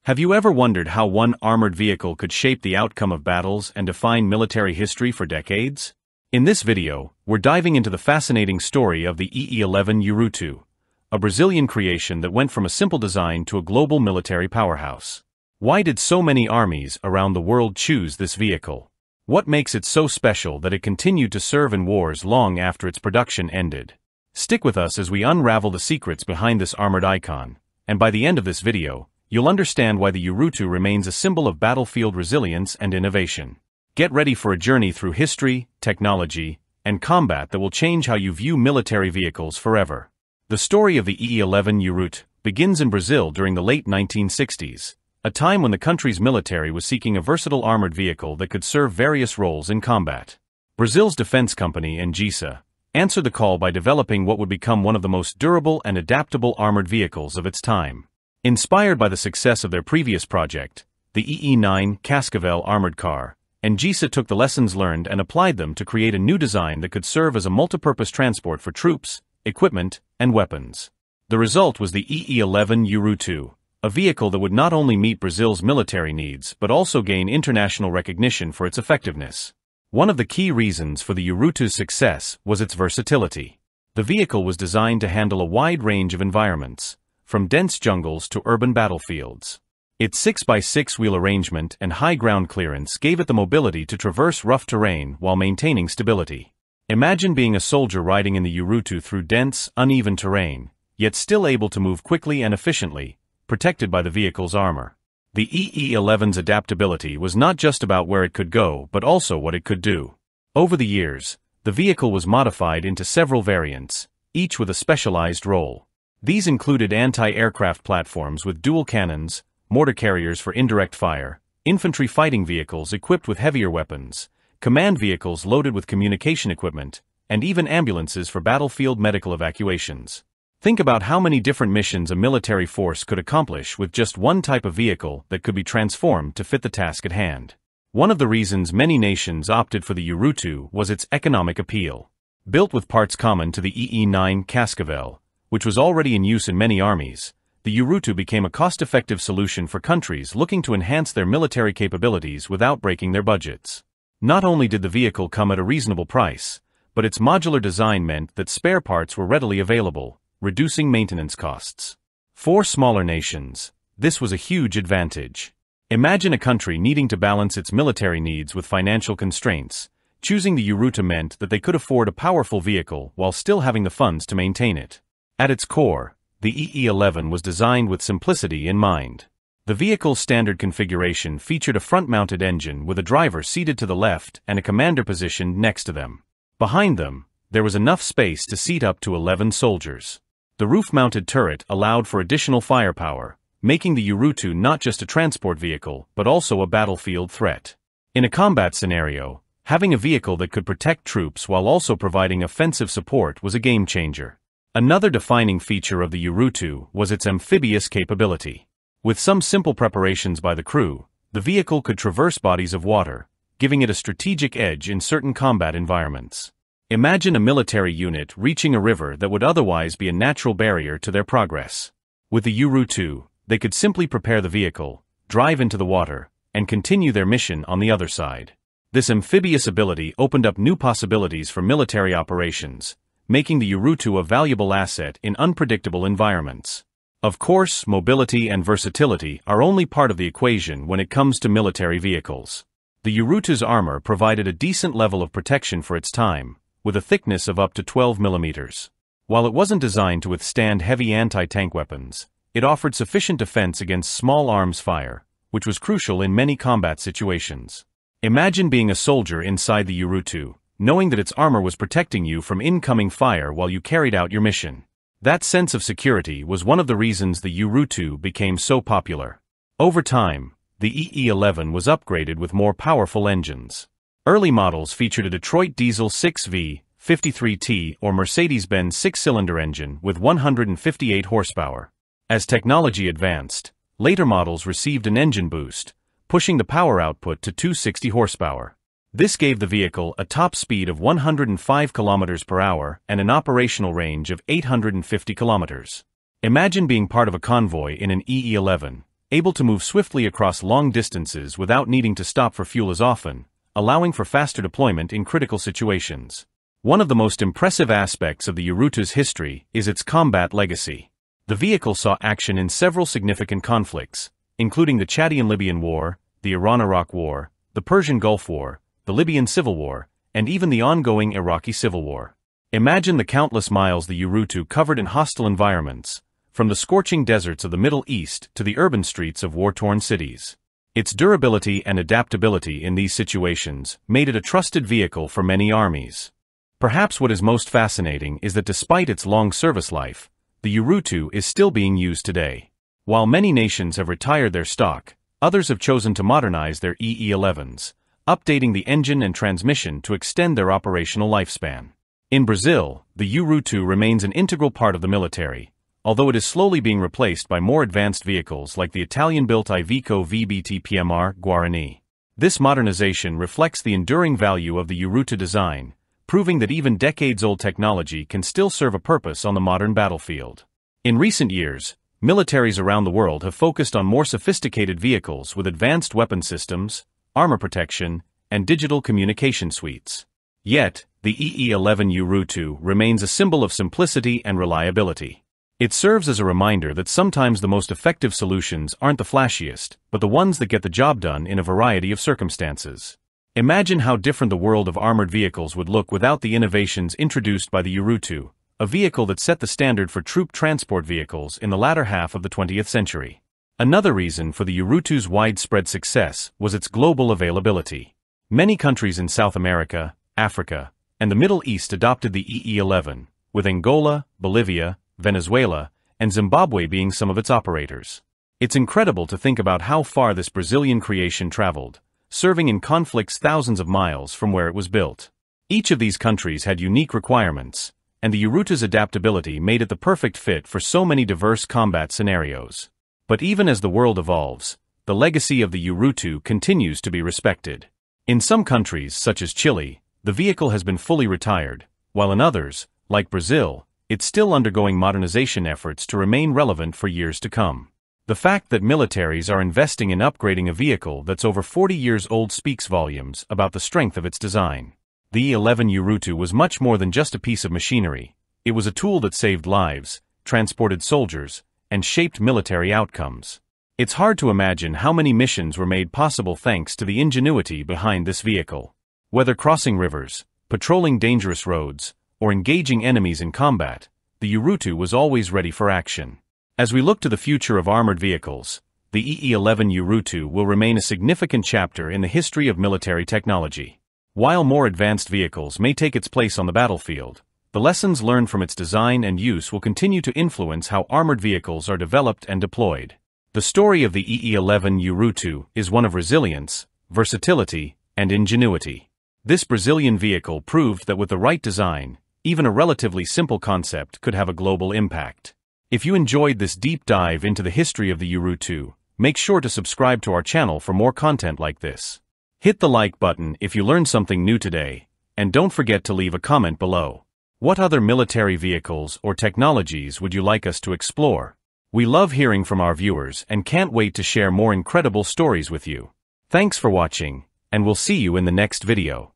Have you ever wondered how one armored vehicle could shape the outcome of battles and define military history for decades? In this video, we're diving into the fascinating story of the EE-11 Urutu, a Brazilian creation that went from a simple design to a global military powerhouse. Why did so many armies around the world choose this vehicle? What makes it so special that it continued to serve in wars long after its production ended? Stick with us as we unravel the secrets behind this armored icon, and by the end of this video, you'll understand why the Urutu remains a symbol of battlefield resilience and innovation. Get ready for a journey through history, technology, and combat that will change how you view military vehicles forever. The story of the EE-11 Urutu begins in Brazil during the late 1960s, a time when the country's military was seeking a versatile armored vehicle that could serve various roles in combat. Brazil's defense company, Engesa, answered the call by developing what would become one of the most durable and adaptable armored vehicles of its time. Inspired by the success of their previous project, the EE-9 Cascavel armored car, Engesa took the lessons learned and applied them to create a new design that could serve as a multipurpose transport for troops, equipment, and weapons. The result was the EE-11 Urutu, a vehicle that would not only meet Brazil's military needs but also gain international recognition for its effectiveness. One of the key reasons for the Urutu's success was its versatility. The vehicle was designed to handle a wide range of environments, from dense jungles to urban battlefields. Its 6x6 wheel arrangement and high ground clearance gave it the mobility to traverse rough terrain while maintaining stability. Imagine being a soldier riding in the Urutu through dense, uneven terrain, yet still able to move quickly and efficiently, protected by the vehicle's armor. The EE-11's adaptability was not just about where it could go but also what it could do. Over the years, the vehicle was modified into several variants, each with a specialized role. These included anti-aircraft platforms with dual cannons, mortar carriers for indirect fire, infantry fighting vehicles equipped with heavier weapons, command vehicles loaded with communication equipment, and even ambulances for battlefield medical evacuations. Think about how many different missions a military force could accomplish with just one type of vehicle that could be transformed to fit the task at hand. One of the reasons many nations opted for the Urutu was its economic appeal. Built with parts common to the EE-9 Cascavel, which was already in use in many armies, the Urutu became a cost-effective solution for countries looking to enhance their military capabilities without breaking their budgets. Not only did the vehicle come at a reasonable price, but its modular design meant that spare parts were readily available, reducing maintenance costs. For smaller nations, this was a huge advantage. Imagine a country needing to balance its military needs with financial constraints. Choosing the Urutu meant that they could afford a powerful vehicle while still having the funds to maintain it. At its core, the EE-11 was designed with simplicity in mind. The vehicle's standard configuration featured a front-mounted engine with a driver seated to the left and a commander positioned next to them. Behind them, there was enough space to seat up to 11 soldiers. The roof-mounted turret allowed for additional firepower, making the Urutu not just a transport vehicle but also a battlefield threat. In a combat scenario, having a vehicle that could protect troops while also providing offensive support was a game-changer. Another defining feature of the Urutu was its amphibious capability. With some simple preparations by the crew, the vehicle could traverse bodies of water, giving it a strategic edge in certain combat environments. Imagine a military unit reaching a river that would otherwise be a natural barrier to their progress. With the Urutu, they could simply prepare the vehicle, drive into the water, and continue their mission on the other side. This amphibious ability opened up new possibilities for military operations, making the Urutu a valuable asset in unpredictable environments. Of course, mobility and versatility are only part of the equation when it comes to military vehicles. The Urutu's armor provided a decent level of protection for its time, with a thickness of up to 12 millimeters. While it wasn't designed to withstand heavy anti-tank weapons, it offered sufficient defense against small arms fire, which was crucial in many combat situations. Imagine being a soldier inside the Urutu, knowing that its armor was protecting you from incoming fire while you carried out your mission. That sense of security was one of the reasons the Urutu became so popular. Over time, the EE-11 was upgraded with more powerful engines. Early models featured a Detroit Diesel 6V53T or Mercedes-Benz 6-cylinder engine with 158 horsepower. As technology advanced, later models received an engine boost, pushing the power output to 260 horsepower. This gave the vehicle a top speed of 105 km per hour and an operational range of 850 km. Imagine being part of a convoy in an EE-11, able to move swiftly across long distances without needing to stop for fuel as often, allowing for faster deployment in critical situations. One of the most impressive aspects of the Urutu's history is its combat legacy. The vehicle saw action in several significant conflicts, including the Chadian-Libyan War, the Iran-Iraq War, the Persian Gulf War, the Libyan Civil War, and even the ongoing Iraqi Civil War. Imagine the countless miles the Urutu covered in hostile environments, from the scorching deserts of the Middle East to the urban streets of war-torn cities. Its durability and adaptability in these situations made it a trusted vehicle for many armies. Perhaps what is most fascinating is that despite its long service life, the Urutu is still being used today. While many nations have retired their stock, others have chosen to modernize their EE-11s, updating the engine and transmission to extend their operational lifespan. In Brazil, the Urutu remains an integral part of the military, although it is slowly being replaced by more advanced vehicles like the Italian-built Iveco VBT PMR Guarani. This modernization reflects the enduring value of the Urutu design, proving that even decades-old technology can still serve a purpose on the modern battlefield. In recent years, militaries around the world have focused on more sophisticated vehicles with advanced weapon systems, armor protection, and digital communication suites. Yet, the EE-11 Urutu remains a symbol of simplicity and reliability. It serves as a reminder that sometimes the most effective solutions aren't the flashiest, but the ones that get the job done in a variety of circumstances. Imagine how different the world of armored vehicles would look without the innovations introduced by the Urutu, a vehicle that set the standard for troop transport vehicles in the latter half of the 20th century. Another reason for the Urutu's widespread success was its global availability. Many countries in South America, Africa, and the Middle East adopted the EE-11, with Angola, Bolivia, Venezuela, and Zimbabwe being some of its operators. It's incredible to think about how far this Brazilian creation traveled, serving in conflicts thousands of miles from where it was built. Each of these countries had unique requirements, and the Urutu's adaptability made it the perfect fit for so many diverse combat scenarios. But even as the world evolves, the legacy of the Urutu continues to be respected. In some countries, such as Chile, the vehicle has been fully retired, while in others, like Brazil, it's still undergoing modernization efforts to remain relevant for years to come. The fact that militaries are investing in upgrading a vehicle that's over 40 years old speaks volumes about the strength of its design. The EE-11 Urutu was much more than just a piece of machinery. It was a tool that saved lives, transported soldiers, and shaped military outcomes. It's hard to imagine how many missions were made possible thanks to the ingenuity behind this vehicle. Whether crossing rivers, patrolling dangerous roads, or engaging enemies in combat, the Urutu was always ready for action. As we look to the future of armored vehicles, the EE-11 Urutu will remain a significant chapter in the history of military technology. While more advanced vehicles may take its place on the battlefield, the lessons learned from its design and use will continue to influence how armored vehicles are developed and deployed. The story of the EE-11 Urutu is one of resilience, versatility, and ingenuity. This Brazilian vehicle proved that with the right design, even a relatively simple concept could have a global impact. If you enjoyed this deep dive into the history of the Urutu, make sure to subscribe to our channel for more content like this. Hit the like button if you learned something new today, and don't forget to leave a comment below. What other military vehicles or technologies would you like us to explore? We love hearing from our viewers and can't wait to share more incredible stories with you. Thanks for watching, and we'll see you in the next video.